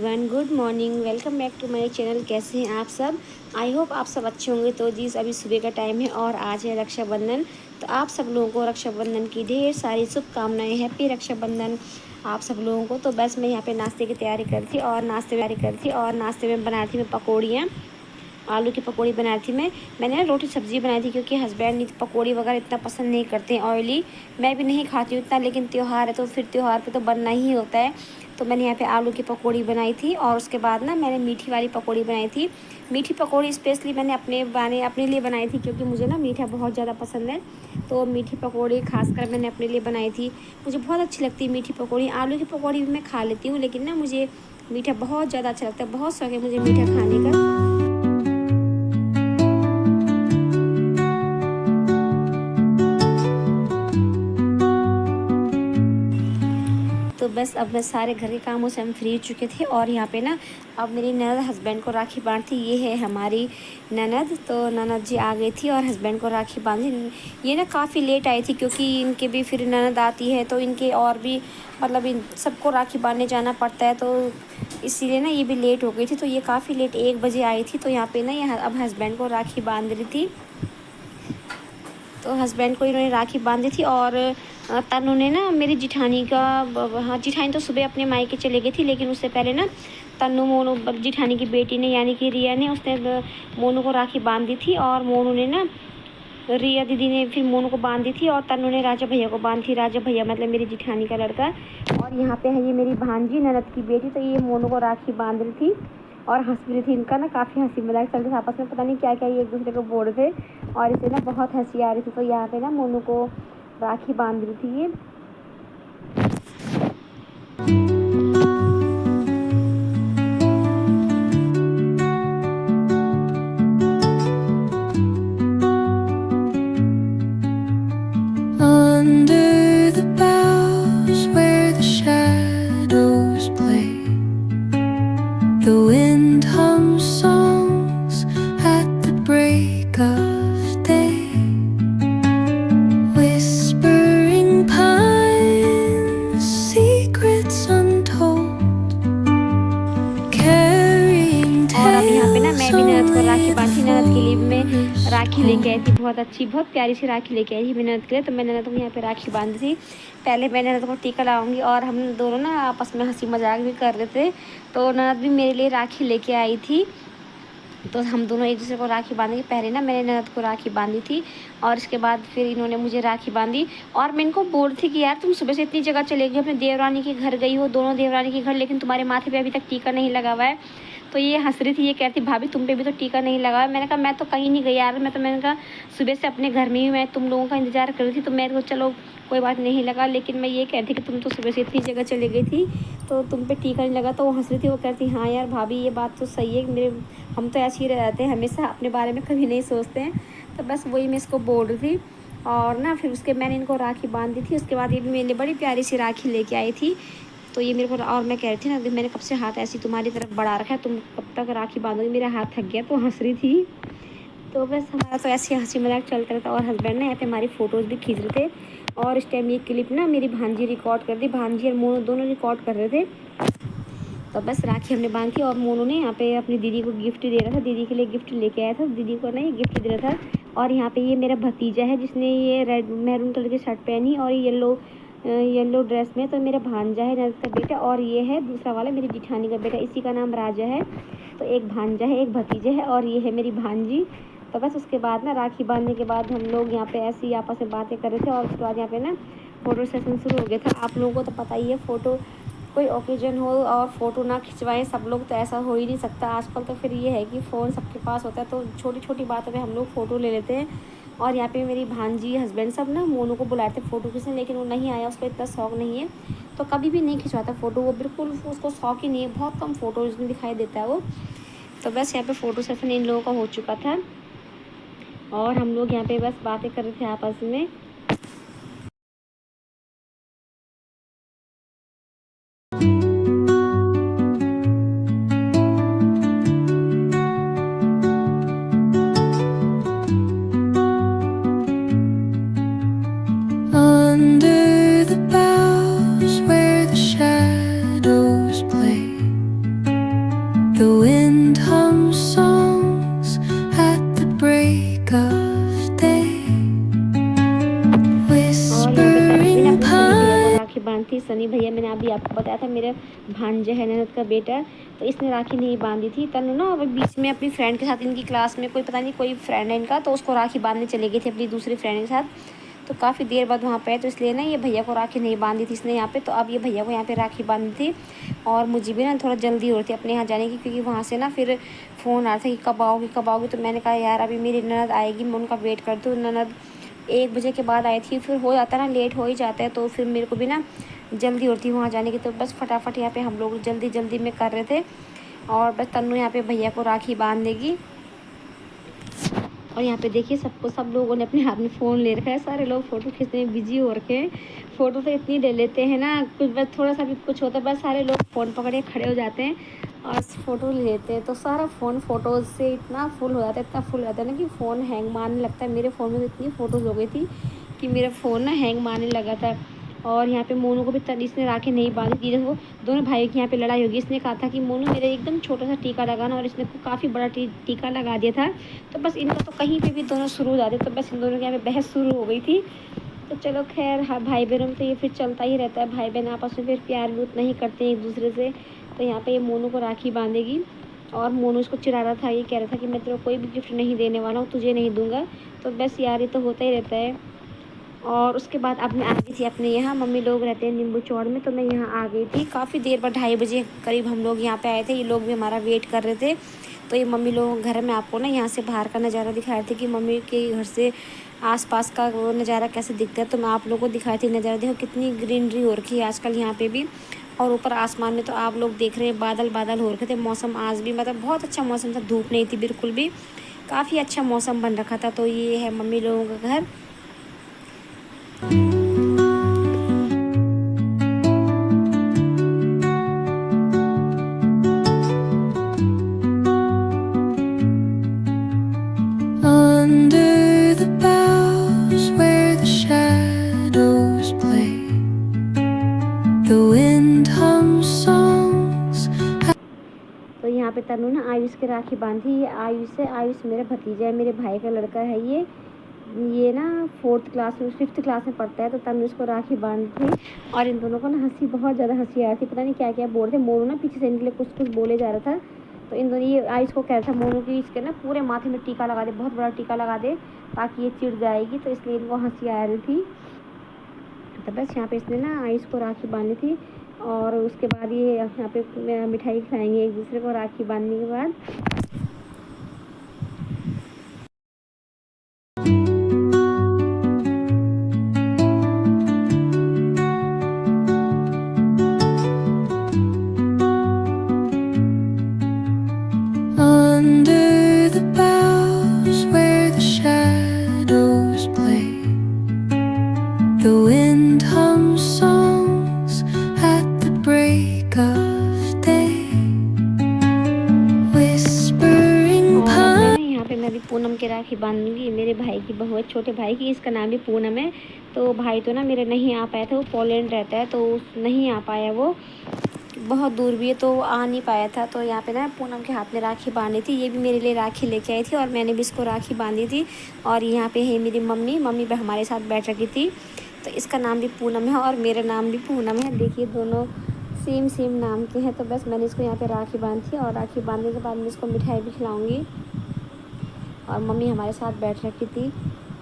Everyone, good morning. Welcome back to my channel. कैसे हैं आप सब? आई होप आप सब अच्छे होंगे। तो जी अभी सुबह का टाइम है और आज है रक्षाबंधन। तो आप सब लोगों को रक्षाबंधन की ढेर सारी शुभकामनाएं। हैप्पी रक्षाबंधन आप सब लोगों को। तो बस मैं यहाँ पे नाश्ते की तैयारी कर थी और नाश्ते में बना रही थी मैं पकौड़ियाँ। आलू की पकौड़ी बनाई थी मैंने ना रोटी सब्ज़ी बनाई थी, क्योंकि हस्बैंड पकौड़ी वगैरह इतना पसंद नहीं करते हैं, ऑयली। मैं भी नहीं खाती हूँ इतना, लेकिन त्यौहार है तो फिर त्यौहार पे तो बनना ही होता है। तो मैंने यहाँ पे आलू की पकौड़ी बनाई थी और उसके बाद ना मैंने मीठी वाली पकौड़ी बनाई थी। मीठी पकौड़ी स्पेशली मैंने अपने लिए बनाई थी, क्योंकि मुझे ना मीठा बहुत ज़्यादा पसंद है। तो मीठी पकौड़ी खासकर मैंने अपने लिए बनाई थी। मुझे बहुत अच्छी लगती है मीठी पकौड़ी। आलू की पकौड़ी भी मैं खा लेती हूँ, लेकिन ना मुझे मीठा बहुत ज़्यादा अच्छा लगता है। बहुत शौक है मुझे मीठा खाने का। तो बस अब मैं सारे घर के कामों से हम फ्री हो चुके थे और यहाँ पे ना अब मेरी ननद हस्बैंड को राखी बांधती। ये है हमारी ननद। तो ननद जी आ गई थी और हस्बैंड को राखी बांधी। ये ना काफ़ी लेट आई थी, क्योंकि इनके भी फिर ननद आती है तो इनके और भी मतलब इन सबको राखी बांधने जाना पड़ता है, तो इसीलिए ना ये भी लेट हो गई थी। तो ये काफ़ी लेट 1 बजे आई थी। तो यहाँ पे ना ये अब हस्बैंड को राखी बांध रही थी। तो हस्बैंड को इन्होंने राखी बांधी थी और तनु ने ना मेरी जिठानी का, हाँ जिठानी तो सुबह अपने मायके चले गई थी, लेकिन उससे पहले ना तनु मोनू जिठानी की बेटी ने यानी कि रिया ने उसने मोनू को राखी बांधी थी। और मोनू ने ना रिया दीदी ने फिर मोनू को बांधी थी और तनु ने राजा भैया को बांधी थी। राजा भैया मतलब मेरी जिठानी का लड़का। और यहाँ पे है ये मेरी भांजी ननद की बेटी। तो ये मोनू को राखी बांध रही थी और हंस रही थी। इनका ना काफ़ी हंसी मजाक चल रही थी आपस में, पता नहीं क्या क्या ये एक दूसरे को बोल रहे थे और इसे ना बहुत हंसी आ रही थी। तो यहाँ पे ना मोनू को राखी बांध रही थी ये। Under the boughs where the shadows play, the wind hums songs at the break of day, whispering pines, secrets untold, carrying और अब यहाँ पे ना मैं tales भी ननद को राखी only the बांधी। ननद के लिए भी मैं forest राखी लेके आई holds. थी, बहुत अच्छी बहुत प्यारी सी राखी लेके आई थी मैं ननद के लिए। तो मैं ननद को यहाँ पे राखी बांधी थी। पहले मैं ननद को टीका लगाऊंगी और हम दोनों ना आपस में हंसी मजाक भी कर रहे थे। तो ननद भी मेरे लिए राखी लेके आई थी। तो हम दोनों एक दूसरे को राखी बांधेंगे। पहले ना मैंने ननद को राखी बांधी थी और इसके बाद फिर इन्होंने मुझे राखी बांधी। और मैं इनको बोल रही थी कि यार तुम सुबह से इतनी जगह चले गई, अपने देवरानी के घर गई हो, दोनों देवरानी के घर, लेकिन तुम्हारे माथे पे अभी तक टीका नहीं लगा हुआ है। तो ये हंस रही थी, ये कहती भाभी तुम पे भी तो टीका नहीं लगा है। मैंने कहा मैं तो कहीं नहीं गई यार, मैंने कहा सुबह से अपने घर में ही मैं तुम लोगों का इंतजार कर रही थी। तो मैं तो चलो कोई बात नहीं लगा, लेकिन मैं ये कहती कि तुम तो सुबह से इतनी जगह चली गई थी तो तुम पे टीका नहीं लगा। तो वो हंस रही थी, वो कहती हाँ यार भाभी ये बात तो सही है, मेरे हम तो ऐसे ही रहते हैं, हमेशा अपने बारे में कभी नहीं सोचते हैं। तो बस वही मैं इसको बोल रही थी। और ना फिर उसके मैंने इनको राखी बांधी थी। उसके बाद ये भी मेरे लिए बड़ी प्यारी सी राखी लेके आई थी। तो ये मेरे को, और मैं कह रही थी ना मैंने कब से हाथ ऐसी तुम्हारी तरफ बढ़ा रखा है, तुम कब तक राखी बांधोगी, मेरा हाथ थक गया। तो हंस रही थी। तो बस हमारा तो ऐसे हंसी मजाक चलता रहता। और हस्बैंड ना यहाँ पे हमारी फ़ोटोज़ भी खींच रहे थे। और इस टाइम ये क्लिप ना मेरी भांजी रिकॉर्ड कर दी। भांजी और मोनू दोनों रिकॉर्ड कर रहे थे। तो बस राखी हमने बांधी और मोनू ने यहाँ पे अपनी दीदी को गिफ्ट दे रहा था। दीदी के लिए गिफ्ट लेके आया था, दीदी को नहीं गिफ्ट दे रहा था। और यहाँ पे ये मेरा भतीजा है जिसने ये रेड मैरून कलर की शर्ट पहनी और येलो ड्रेस में। तो मेरा भांजा है ननद का बेटा, और ये है दूसरा वाला मेरी जिठानी का बेटा, इसी का नाम राजा है। तो एक भांजा है, एक भतीजा है और ये है मेरी भांजी। तो बस उसके बाद ना राखी बांधने के बाद हम लोग यहाँ पे ऐसे ही आपस में बातें कर रहे थे। और उसके बाद यहाँ पे ना फ़ोटो सेशन शुरू हो गया था। आप लोगों को तो पता ही है, फ़ोटो कोई ओकेजन हो और फ़ोटो ना खिंचवाएं सब लोग, तो ऐसा हो ही नहीं सकता आजकल। तो फिर ये है कि फ़ोन सबके पास होता है, तो छोटी छोटी बातों पे हम लोग फ़ोटो ले लेते हैं। और यहाँ पे मेरी भांजी हस्बैंड सब ना मोनू को बुलाए थे फ़ोटो खींचने, लेकिन वो नहीं आया, उसको इतना शौक नहीं है तो कभी भी नहीं खिंचवाता फ़ोटो। वो बिल्कुल उसको शौक ही नहीं है, बहुत कम फ़ोटो उसमें दिखाई देता है वो। तो बस यहाँ पे फ़ोटो सेशन इन लोगों का हो चुका था और हम लोग यहाँ पे बस बातें कर रहे थे आपस में। Under the boughs where the shadows play, बांधी थी। सनी भैया मैंने अभी आपको बताया था मेरे भांजे है ननद का बेटा, तो इसने राखी नहीं बांधी थी। तनु ना अभी बीच में अपनी फ्रेंड के साथ, इनकी क्लास में कोई पता नहीं कोई फ्रेंड है इनका, तो उसको राखी बांधने चली गई थी अपनी दूसरी फ्रेंड के साथ। तो काफ़ी देर बाद वहाँ पे, तो इसलिए ना ये भैया को राखी नहीं बांधी थी इसने यहाँ पे। तो अब ये भैया को यहाँ पे राखी बांधी थी। और मुझे भी ना थोड़ा जल्दी हो रही थी अपने यहाँ जाने की, क्योंकि वहाँ से ना फिर फ़ोन आ रहा था कि कब आओगी कब आओगी। तो मैंने कहा यार अभी मेरी ननद आएगी, मैं उनका वेट करती हूँ। ननद 1 बजे के बाद आई थी, फिर हो जाता है ना लेट हो ही जाता है, तो फिर मेरे को भी ना जल्दी होती है वहाँ जाने की। तो बस फटाफट यहाँ पे हम लोग जल्दी जल्दी में कर रहे थे। और बस तन्नू यहाँ पे भैया को राखी बांध देगी। और यहाँ पे देखिए सब लोगों ने अपने हाथ में फ़ोन ले रखा है। सारे लोग फ़ोटो खींचने में बिजी हो रखे हैं। फ़ोटो तो इतनी ले लेते हैं ना, कुछ बस थोड़ा सा भी कुछ होता है बस सारे लोग फ़ोन पकड़े खड़े हो जाते हैं और फ़ोटो ले लेते हैं। तो सारा फ़ोन फ़ोटोज़ से इतना फुल हो जाता है, इतना फुल हो जाता है ना कि फ़ोन हैंग मारने लगता है। मेरे फ़ोन में तो इतनी फ़ोटोज़ हो गई थी कि मेरा फ़ोन ना हैंग मारने लगा था। और यहाँ पे मोनू को भी इसने राखी नहीं बांधी थी। वो दोनों भाइयों की यहाँ पे लड़ाई होगी। इसने कहा था कि मोनू मेरे एकदम छोटा सा टीका लगाना, और इसने काफ़ी बड़ा टीका लगा दिया था। तो बस इनका तो कहीं पे भी दोनों शुरू हो जाते, तो बस इन दोनों के यहाँ पे बहस शुरू हो गई थी। तो चलो खैर, हाँ भाई बहनों में तो ये फिर चलता ही रहता है, भाई बहन आपस में फिर प्यार भी उतना ही करते हैं एक दूसरे से। तो यहाँ पे ये मोनू को राखी बांधेगी। और मोनू इसको चिढ़ा रहा था, ये कह रहा था कि मैं तेरे को कोई भी गिफ्ट नहीं देने वाला हूँ, तुझे नहीं दूंगा। तो बस यार ये तो होता ही रहता है। और उसके बाद अब मैं आ गई थी अपने यहाँ, मम्मी लोग रहते हैं नींबू चौड़ में, तो मैं यहाँ आ गई थी काफ़ी देर बाद। 2:30 बजे करीब हम लोग यहाँ पे आए थे। ये लोग भी हमारा वेट कर रहे थे। तो ये मम्मी लोग घर में आपको ना यहाँ से बाहर का नज़ारा दिखा रहे थे कि मम्मी के घर से आसपास का वो नज़ारा कैसे दिखता है। तो मैं आप लोगों को दिखाई थी नज़ारा। देखो कितनी ग्रीनरी हो रखी है आजकल यहाँ पे भी। और ऊपर आसमान में तो आप लोग देख रहे हैं बादल बादल हो रखे थे। मौसम आज भी मतलब बहुत अच्छा मौसम था, धूप नहीं थी बिल्कुल भी, काफ़ी अच्छा मौसम बन रखा था। तो ये है मम्मी लोगों का घर। Under the boughs where the shadows play, the wind hums songs. तो यहाँ पे तनु ना आयुष के राखी बांधी। ये आयुष है, आयुष मेरा भतीजा है, मेरे भाई का लड़का है। ये ना 4th क्लास में 5th क्लास में पढ़ता है। तो तनु इसको राखी बांधी थी। और इन दोनों को ना हंसी, बहुत ज़्यादा हंसी आ रही थी, पता नहीं क्या क्या बोल रहे थे। मोनू ना पीछे से इनके लिए कुछ कुछ बोले जा रहा था। तो इन दोनों, ये आयुष को कह रहा था मोनू की इसके ना पूरे माथे में टीका लगा दे, बहुत बड़ा टीका लगा दे, ताकि ये चिढ़ जाएगी। तो इसलिए इनको हंसी आ रही थी। तो बस यहाँ पे इसने ना आयुष को राखी बांधी थी। और उसके बाद ये यहाँ पे मिठाई खाएंगे एक दूसरे को राखी बांधने के बाद। Under the boughs where the shadows play, the wind hums songs at the break of day, whispering और यहाँ पे मैं भी पूनम की राखी बांधूंगी। मेरे भाई की बहू है, छोटे भाई की, इसका नाम भी पूनम है। तो भाई तो ना मेरे नहीं आ पाया था, वो पोलैंड रहता है, तो नहीं आ पाया, वो बहुत दूर भी है तो आ नहीं पाया था। तो यहाँ पे ना पूनम के हाथ में राखी बांधी थी। ये भी मेरे लिए राखी लेके आई थी और मैंने भी इसको राखी बांधी थी। और यहाँ पे है मेरी मम्मी भी हमारे साथ बैठ रखी थी। तो इसका नाम भी पूनम है और मेरा नाम भी पूनम है। देखिए दोनों सेम नाम के हैं। तो बस मैंने इसको यहाँ पे राखी बांधी थी। और राखी बांधने के बाद मैं इसको मिठाई भी खिलाऊँगी। और मम्मी हमारे साथ बैठ रखी थी।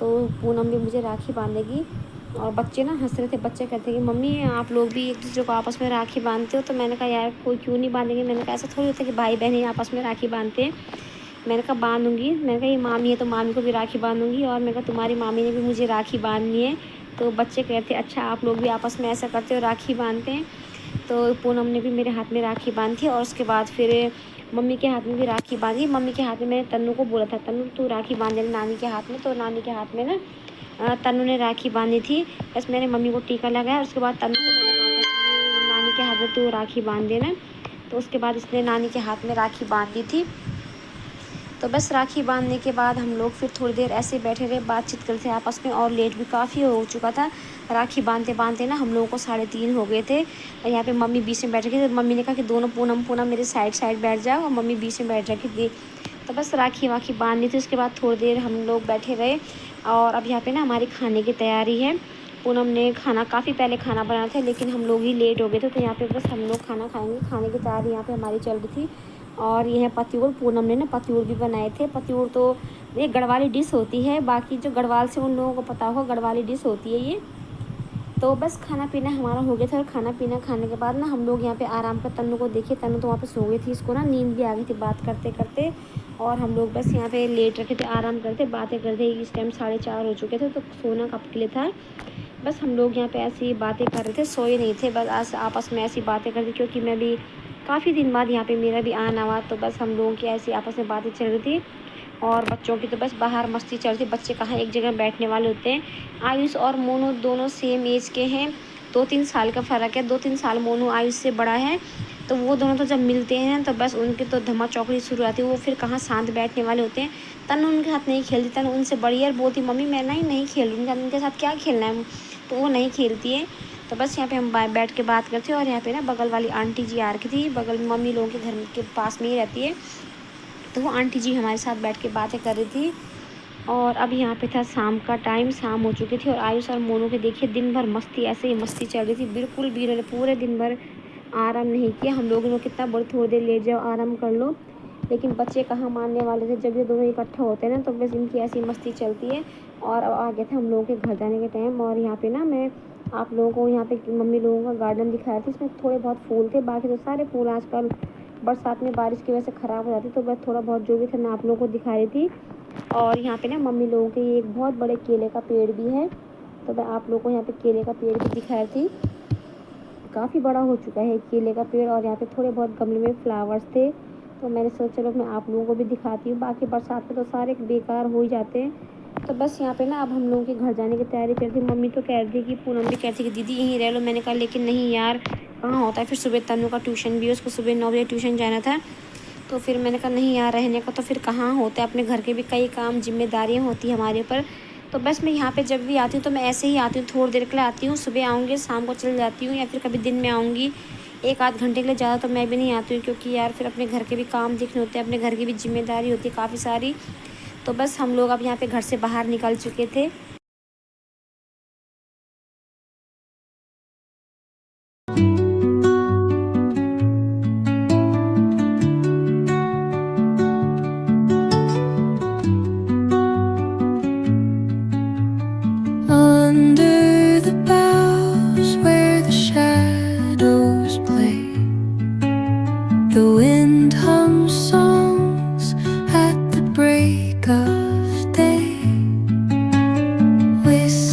तो पूनम भी मुझे राखी बांधेगी। और बच्चे ना हंस रहे थे, बच्चे कहते हैं कि मम्मी आप लोग भी एक दूसरे को आपस में राखी बांधते हो। तो मैंने कहा यार कोई क्यों नहीं बांधेंगे। मैंने कहा ऐसा थोड़ी होता है कि भाई बहन ही आपस में राखी बांधते हैं। मैंने कहा बांधूंगी। मैंने कहा ये मामी है तो मामी को भी राखी बांधूंगी। और मैंने कहा तुम्हारी मामी ने भी मुझे राखी बांधनी है। तो बच्चे कहते अच्छा आप लोग भी आपस में ऐसा करते हो, राखी बांधते हैं। तो पूनम ने भी मेरे हाथ में राखी बांधी। और उसके बाद फिर मम्मी के हाथ में भी राखी बांधी। मम्मी के हाथ में मैंने तन्नू को बोला था, तन्नू तू राखी बांध देना नानी के हाथ में। तो नानी के हाथ में ना तन्नू ने राखी बांधी थी। बस मैंने मम्मी को टीका लगाया। उसके बाद तन्नू को मैंने कहा था कि नानी के हाथ में तू राखी बांध देना। तो उसके बाद इसने नानी के हाथ में राखी बांध दी थी। तो बस राखी बांधने के बाद हम लोग फिर थोड़ी देर ऐसे बैठे रहे, बातचीत करते थे आपस में। और लेट भी काफ़ी हो चुका था। राखी बांधते बांधते ना हम लोगों को 3:30 हो गए थे। और यहाँ पे मम्मी बीच में बैठ रखी थी। तो मम्मी ने कहा कि दोनों पूनम मेरे साइड बैठ जाओ। और मम्मी बीच में बैठ रखी थी। तो बस राखी वाखी बांधनी थी। उसके बाद थोड़ी देर हम लोग बैठे रहे। और अब यहाँ पे ना हमारी खाने की तैयारी है। पूनम ने खाना काफ़ी पहले खाना बनाया था, लेकिन हम लोग ही लेट हो गए थे, तो यहाँ पे बस हम लोग खाना खाएंगे। खाने की तैयारी यहाँ पे हमारी चल रही थी। और ये है पत्यूर। पूनम ने ना पत्यूर भी बनाए थे। पत्यूर तो ये गढ़वाली डिश होती है, बाकी जो गढ़वाल से उन लोगों को पता होगा, गढ़वाली डिश होती है ये। तो बस खाना पीना हमारा हो गया था, और खाना पीना खाने के बाद ना हम लोग यहाँ पे आराम कर, तन्नू को देखिए, तन्नू तो वहाँ पे सो गई थी, इसको ना नींद भी आ गई थी बात करते करते। और हम लोग बस यहाँ पे लेट रखे थे, आराम करते बातें करते। इस टाइम 4:30 हो चुके थे, तो सोना कब के लिए था। बस हम लोग यहाँ पे ऐसी ही बातें कर रहे थे, सोए नहीं थे, बस आपस में ऐसी बातें करते, क्योंकि मैं भी काफ़ी दिन बाद यहाँ पे मेरा भी आना हुआ, तो बस हम लोगों की ऐसी आपस में बातें चल रही थी। और बच्चों की तो बस बाहर मस्ती चल रही। बच्चे कहाँ एक जगह बैठने वाले होते हैं। आयुष और मोनू दोनों सेम एज के हैं, 2-3 साल का फ़र्क है। 2-3 साल मोनू आयुष से बड़ा है, तो वो दोनों तो जब मिलते हैं तो बस उनकी तो धमा चौकड़ी शुरू आती है। वो फिर कहाँ शांत बैठने वाले होते हैं। तनु उनके साथ नहीं खेलती, तनु उनसे बड़ी है, बोलती मम्मी मैं नहीं खेलूँगी, उनके साथ क्या खेलना है, तो वो नहीं खेलती है। तो बस यहाँ पे हम बैठ के बात करते हैं। और यहाँ पे ना बगल वाली आंटी जी आ रखी थी, बगल में मम्मी लोगों के घर के पास में ही रहती है, तो वो आंटी जी हमारे साथ बैठ के बातें कर रही थी। और अब यहाँ पे था शाम का टाइम, शाम हो चुकी थी। और आयुष और मोनू के देखिए दिन भर मस्ती, ऐसे ही मस्ती चल रही थी। बिल्कुल भी इन्होंने पूरे दिन भर आराम नहीं किया। हम लोगों ने कितना बोल थोड़ी देर लेट जाओ, आराम कर लो, लेकिन बच्चे कहाँ मानने वाले थे। जब ये दोनों इकट्ठा होते हैं ना, तो बस इनकी ऐसी मस्ती चलती है। और अब आ गए थे हम लोगों के घर जाने के टाइम। और यहाँ पे ना मैं आप लोगों को यहाँ पे मम्मी लोगों का गार्डन दिखाया था, इसमें थोड़े बहुत फूल थे, बाकी तो सारे फूल आजकल बरसात में बारिश की वजह से ख़राब हो जाती, तो बस थोड़ा बहुत जो भी था मैं आप लोगों को दिखा रही थी। और यहाँ पे ना मम्मी लोगों के ये एक बहुत बड़े केले का पेड़ भी है, तो मैं आप लोगों को यहाँ पे केले का पेड़ भी दिखा रही थी। काफ़ी बड़ा हो चुका है केले का पेड़। और यहाँ पे थोड़े बहुत गमले में फ्लावर्स थे, तो मैंने सोचा चलो मैं आप लोगों को भी दिखाती हूँ। बाकी बरसात में तो सारे बेकार हो ही जाते हैं। तो बस यहाँ पे ना अब हम लोगों के घर जाने की तैयारी कर रही थी। मम्मी तो कह रही थी कि पूनम भी कहती कि दीदी यहीं रह लो। मैंने कहा लेकिन नहीं यार, कहाँ होता है, फिर सुबह तन्नू का ट्यूशन भी है, उसको सुबह 9 बजे ट्यूशन जाना था। तो फिर मैंने कहा नहीं यार, रहने का तो फिर कहाँ होता है, अपने घर के भी कई काम जिम्मेदारियाँ होती हैं हमारे ऊपर। तो बस मैं यहाँ पे जब भी आती हूँ तो मैं ऐसे ही आती हूँ, थोड़ी देर के लिए आती हूँ, सुबह आऊँगी शाम को चल जाती हूँ, या फिर कभी दिन में आऊँगी 1-8 घंटे के लिए। ज़्यादा तो मैं भी नहीं आती हूँ, क्योंकि यार फिर अपने घर के भी काम देखने होते हैं, अपने घर की भी जिम्मेदारी होती है काफ़ी सारी। तो बस हम लोग अब यहाँ पे घर से बाहर निकल चुके थे। Under the boughs where the shadows play, the wind hums songs at the break of day. Whistling